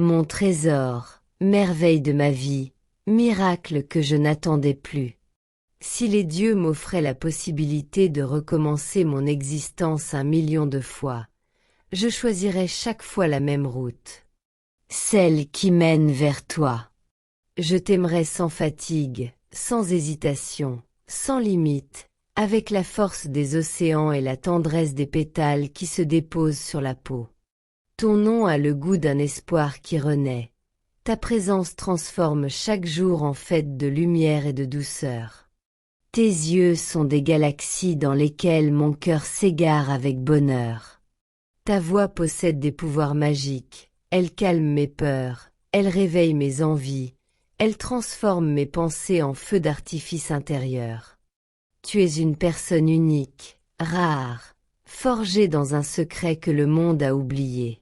Mon trésor, merveille de ma vie, miracle que je n'attendais plus. Si les dieux m'offraient la possibilité de recommencer mon existence 1 million de fois, je choisirais chaque fois la même route. Celle qui mène vers toi. Je t'aimerais sans fatigue, sans hésitation, sans limite, avec la force des océans et la tendresse des pétales qui se déposent sur la peau. Ton nom a le goût d'un espoir qui renaît. Ta présence transforme chaque jour en fête de lumière et de douceur. Tes yeux sont des galaxies dans lesquelles mon cœur s'égare avec bonheur. Ta voix possède des pouvoirs magiques, elle calme mes peurs, elle réveille mes envies, elle transforme mes pensées en feux d'artifice intérieur. Tu es une personne unique, rare, forgée dans un secret que le monde a oublié.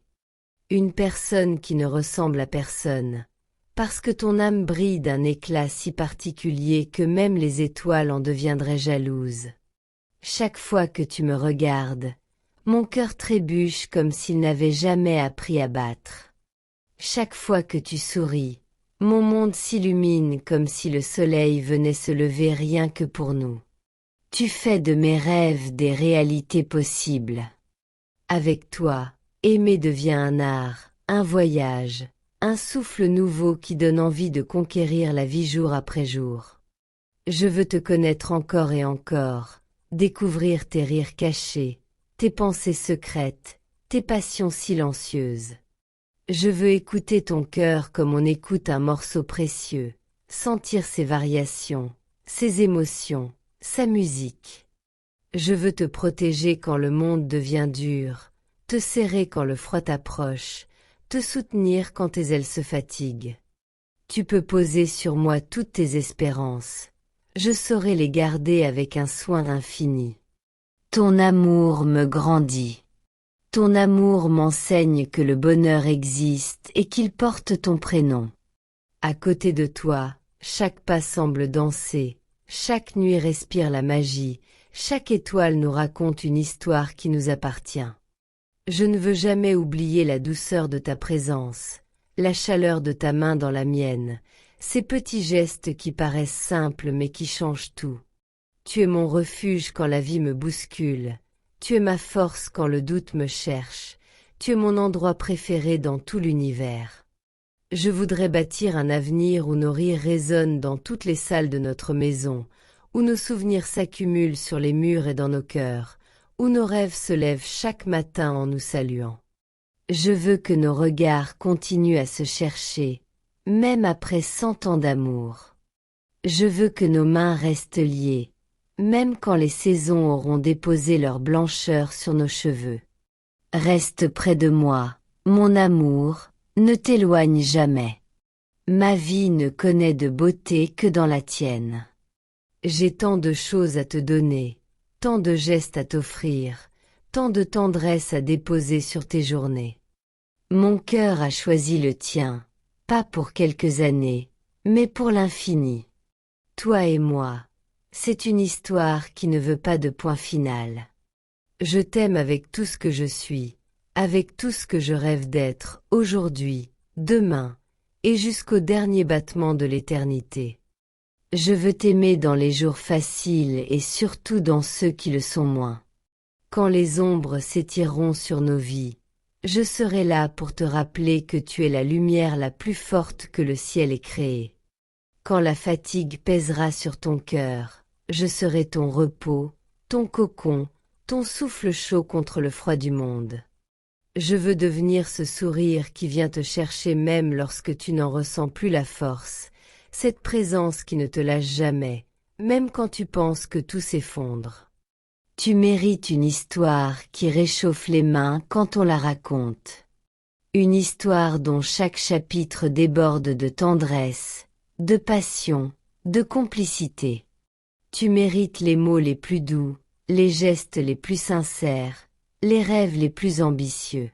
Une personne qui ne ressemble à personne, parce que ton âme brille d'un éclat si particulier que même les étoiles en deviendraient jalouses. Chaque fois que tu me regardes, mon cœur trébuche comme s'il n'avait jamais appris à battre. Chaque fois que tu souris, mon monde s'illumine comme si le soleil venait se lever rien que pour nous. Tu fais de mes rêves des réalités possibles. Avec toi, aimer devient un art, un voyage, un souffle nouveau qui donne envie de conquérir la vie jour après jour. Je veux te connaître encore et encore, découvrir tes rires cachés, tes pensées secrètes, tes passions silencieuses. Je veux écouter ton cœur comme on écoute un morceau précieux, sentir ses variations, ses émotions, sa musique. Je veux te protéger quand le monde devient dur, te serrer quand le froid t'approche, te soutenir quand tes ailes se fatiguent. Tu peux poser sur moi toutes tes espérances, je saurai les garder avec un soin infini. Ton amour me grandit. Ton amour m'enseigne que le bonheur existe et qu'il porte ton prénom. À côté de toi, chaque pas semble danser, chaque nuit respire la magie, chaque étoile nous raconte une histoire qui nous appartient. Je ne veux jamais oublier la douceur de ta présence, la chaleur de ta main dans la mienne, ces petits gestes qui paraissent simples mais qui changent tout. Tu es mon refuge quand la vie me bouscule, tu es ma force quand le doute me cherche, tu es mon endroit préféré dans tout l'univers. Je voudrais bâtir un avenir où nos rires résonnent dans toutes les salles de notre maison, où nos souvenirs s'accumulent sur les murs et dans nos cœurs, où nos rêves se lèvent chaque matin en nous saluant. Je veux que nos regards continuent à se chercher, même après 100 ans d'amour. Je veux que nos mains restent liées, même quand les saisons auront déposé leur blancheur sur nos cheveux. Reste près de moi, mon amour, ne t'éloigne jamais. Ma vie ne connaît de beauté que dans la tienne. J'ai tant de choses à te donner, tant de gestes à t'offrir, tant de tendresse à déposer sur tes journées. Mon cœur a choisi le tien, pas pour quelques années, mais pour l'infini. Toi et moi, c'est une histoire qui ne veut pas de point final. Je t'aime avec tout ce que je suis, avec tout ce que je rêve d'être, aujourd'hui, demain, et jusqu'au dernier battement de l'éternité. Je veux t'aimer dans les jours faciles et surtout dans ceux qui le sont moins. Quand les ombres s'étireront sur nos vies, je serai là pour te rappeler que tu es la lumière la plus forte que le ciel ait créée. Quand la fatigue pèsera sur ton cœur, je serai ton repos, ton cocon, ton souffle chaud contre le froid du monde. Je veux devenir ce sourire qui vient te chercher même lorsque tu n'en ressens plus la force, cette présence qui ne te lâche jamais, même quand tu penses que tout s'effondre. Tu mérites une histoire qui réchauffe les mains quand on la raconte. Une histoire dont chaque chapitre déborde de tendresse, de passion, de complicité. Tu mérites les mots les plus doux, les gestes les plus sincères, les rêves les plus ambitieux.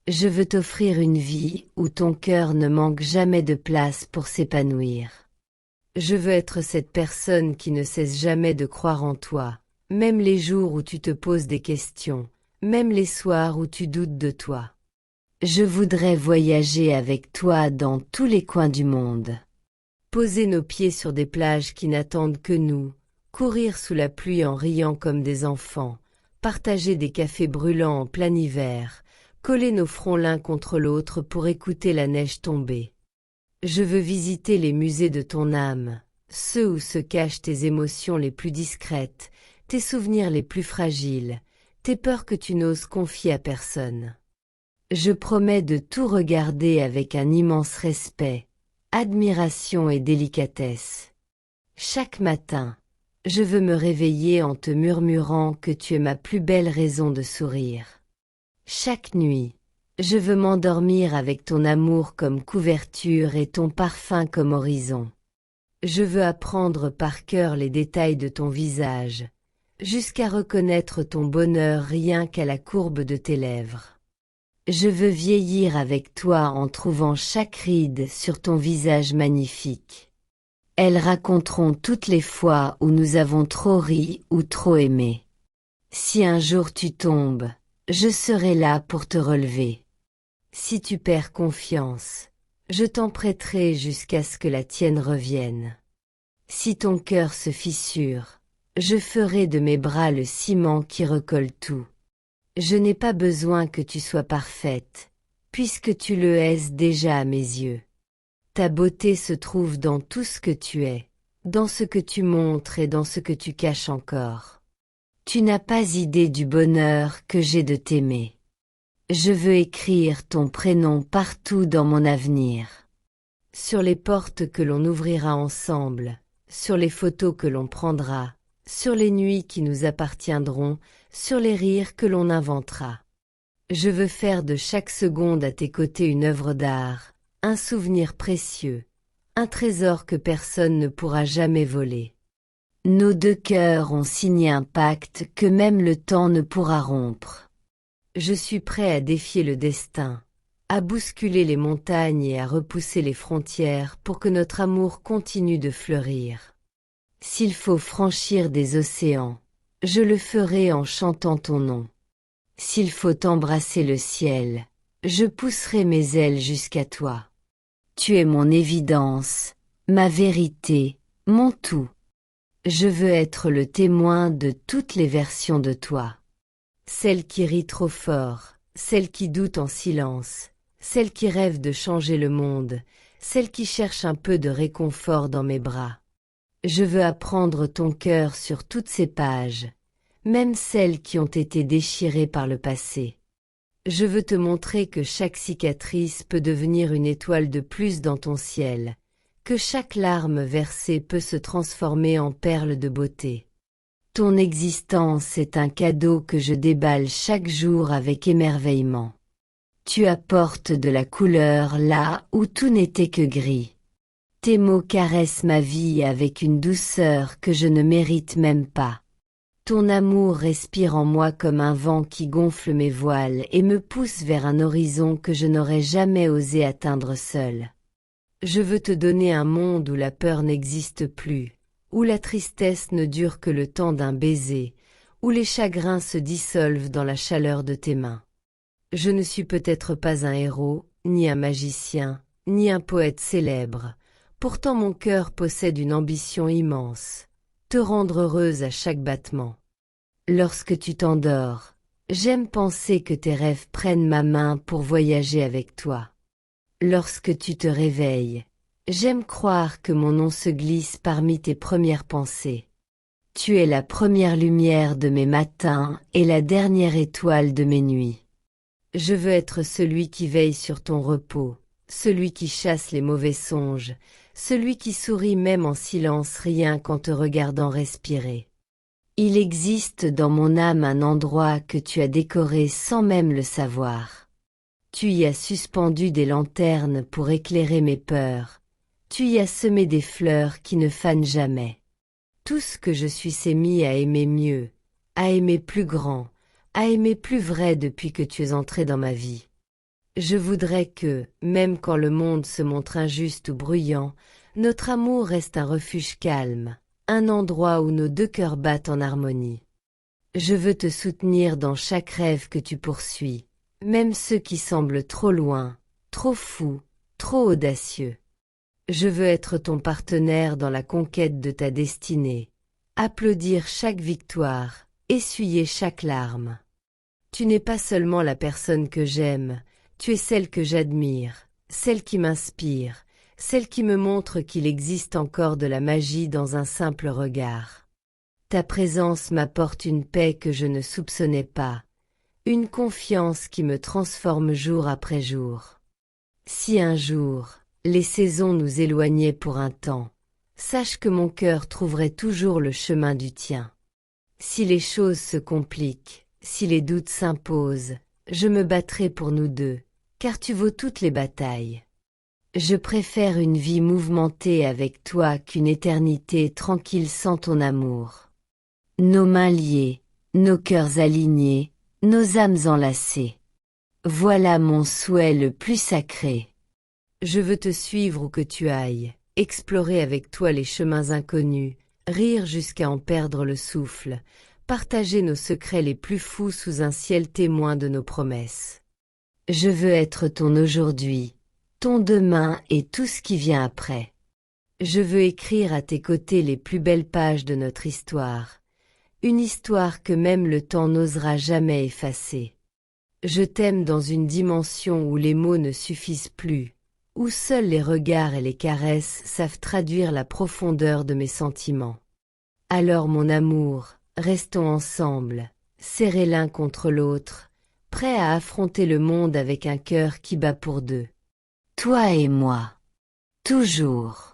Je veux t'offrir une vie où ton cœur ne manque jamais de place pour s'épanouir. Je veux être cette personne qui ne cesse jamais de croire en toi, même les jours où tu te poses des questions, même les soirs où tu doutes de toi. Je voudrais voyager avec toi dans tous les coins du monde. Poser nos pieds sur des plages qui n'attendent que nous, courir sous la pluie en riant comme des enfants, partager des cafés brûlants en plein hiver, coller nos fronts l'un contre l'autre pour écouter la neige tomber. Je veux visiter les musées de ton âme, ceux où se cachent tes émotions les plus discrètes, tes souvenirs les plus fragiles, tes peurs que tu n'oses confier à personne. Je promets de tout regarder avec un immense respect, admiration et délicatesse. Chaque matin, je veux me réveiller en te murmurant que tu es ma plus belle raison de sourire. Chaque nuit, je veux m'endormir avec ton amour comme couverture et ton parfum comme horizon. Je veux apprendre par cœur les détails de ton visage, jusqu'à reconnaître ton bonheur rien qu'à la courbe de tes lèvres. Je veux vieillir avec toi en trouvant chaque ride sur ton visage magnifique. Elles raconteront toutes les fois où nous avons trop ri ou trop aimé. Si un jour tu tombes, je serai là pour te relever. Si tu perds confiance, je t'en prêterai jusqu'à ce que la tienne revienne. Si ton cœur se fissure, je ferai de mes bras le ciment qui recolle tout. Je n'ai pas besoin que tu sois parfaite, puisque tu le es déjà à mes yeux. Ta beauté se trouve dans tout ce que tu es, dans ce que tu montres et dans ce que tu caches encore. Tu n'as pas idée du bonheur que j'ai de t'aimer. Je veux écrire ton prénom partout dans mon avenir. Sur les portes que l'on ouvrira ensemble, sur les photos que l'on prendra, sur les nuits qui nous appartiendront, sur les rires que l'on inventera. Je veux faire de chaque seconde à tes côtés une œuvre d'art, un souvenir précieux, un trésor que personne ne pourra jamais voler. Nos deux cœurs ont signé un pacte que même le temps ne pourra rompre. Je suis prêt à défier le destin, à bousculer les montagnes et à repousser les frontières pour que notre amour continue de fleurir. S'il faut franchir des océans, je le ferai en chantant ton nom. S'il faut embrasser le ciel, je pousserai mes ailes jusqu'à toi. Tu es mon évidence, ma vérité, mon tout. Je veux être le témoin de toutes les versions de toi. Celle qui rit trop fort, celle qui doute en silence, celle qui rêve de changer le monde, celle qui cherche un peu de réconfort dans mes bras. Je veux apprendre ton cœur sur toutes ces pages, même celles qui ont été déchirées par le passé. Je veux te montrer que chaque cicatrice peut devenir une étoile de plus dans ton ciel, que chaque larme versée peut se transformer en perle de beauté. Ton existence est un cadeau que je déballe chaque jour avec émerveillement. Tu apportes de la couleur là où tout n'était que gris. Tes mots caressent ma vie avec une douceur que je ne mérite même pas. Ton amour respire en moi comme un vent qui gonfle mes voiles et me pousse vers un horizon que je n'aurais jamais osé atteindre seul. Je veux te donner un monde où la peur n'existe plus, où la tristesse ne dure que le temps d'un baiser, où les chagrins se dissolvent dans la chaleur de tes mains. Je ne suis peut-être pas un héros, ni un magicien, ni un poète célèbre. Pourtant mon cœur possède une ambition immense, te rendre heureuse à chaque battement. Lorsque tu t'endors, j'aime penser que tes rêves prennent ma main pour voyager avec toi. Lorsque tu te réveilles, j'aime croire que mon nom se glisse parmi tes premières pensées. Tu es la première lumière de mes matins et la dernière étoile de mes nuits. Je veux être celui qui veille sur ton repos, celui qui chasse les mauvais songes, celui qui sourit même en silence rien qu'en te regardant respirer. Il existe dans mon âme un endroit que tu as décoré sans même le savoir. Tu y as suspendu des lanternes pour éclairer mes peurs, tu y as semé des fleurs qui ne fanent jamais. Tout ce que je suis s'est mis à aimer mieux, à aimer plus grand, à aimer plus vrai depuis que tu es entré dans ma vie. Je voudrais que, même quand le monde se montre injuste ou bruyant, notre amour reste un refuge calme, un endroit où nos deux cœurs battent en harmonie. Je veux te soutenir dans chaque rêve que tu poursuis, même ceux qui semblent trop loin, trop fous, trop audacieux. Je veux être ton partenaire dans la conquête de ta destinée, applaudir chaque victoire, essuyer chaque larme. Tu n'es pas seulement la personne que j'aime, tu es celle que j'admire, celle qui m'inspire, celle qui me montre qu'il existe encore de la magie dans un simple regard. Ta présence m'apporte une paix que je ne soupçonnais pas, une confiance qui me transforme jour après jour. Si un jour, les saisons nous éloignaient pour un temps, sache que mon cœur trouverait toujours le chemin du tien. Si les choses se compliquent, si les doutes s'imposent, je me battrai pour nous deux, car tu vaux toutes les batailles. Je préfère une vie mouvementée avec toi qu'une éternité tranquille sans ton amour. Nos mains liées, nos cœurs alignés, nos âmes enlacées. Voilà mon souhait le plus sacré. Je veux te suivre où que tu ailles, explorer avec toi les chemins inconnus, rire jusqu'à en perdre le souffle, partager nos secrets les plus fous sous un ciel témoin de nos promesses. Je veux être ton aujourd'hui, ton demain et tout ce qui vient après. Je veux écrire à tes côtés les plus belles pages de notre histoire, une histoire que même le temps n'osera jamais effacer. Je t'aime dans une dimension où les mots ne suffisent plus, où seuls les regards et les caresses savent traduire la profondeur de mes sentiments. Alors mon amour, restons ensemble, serrés l'un contre l'autre, prêts à affronter le monde avec un cœur qui bat pour deux. Toi et moi. Toujours.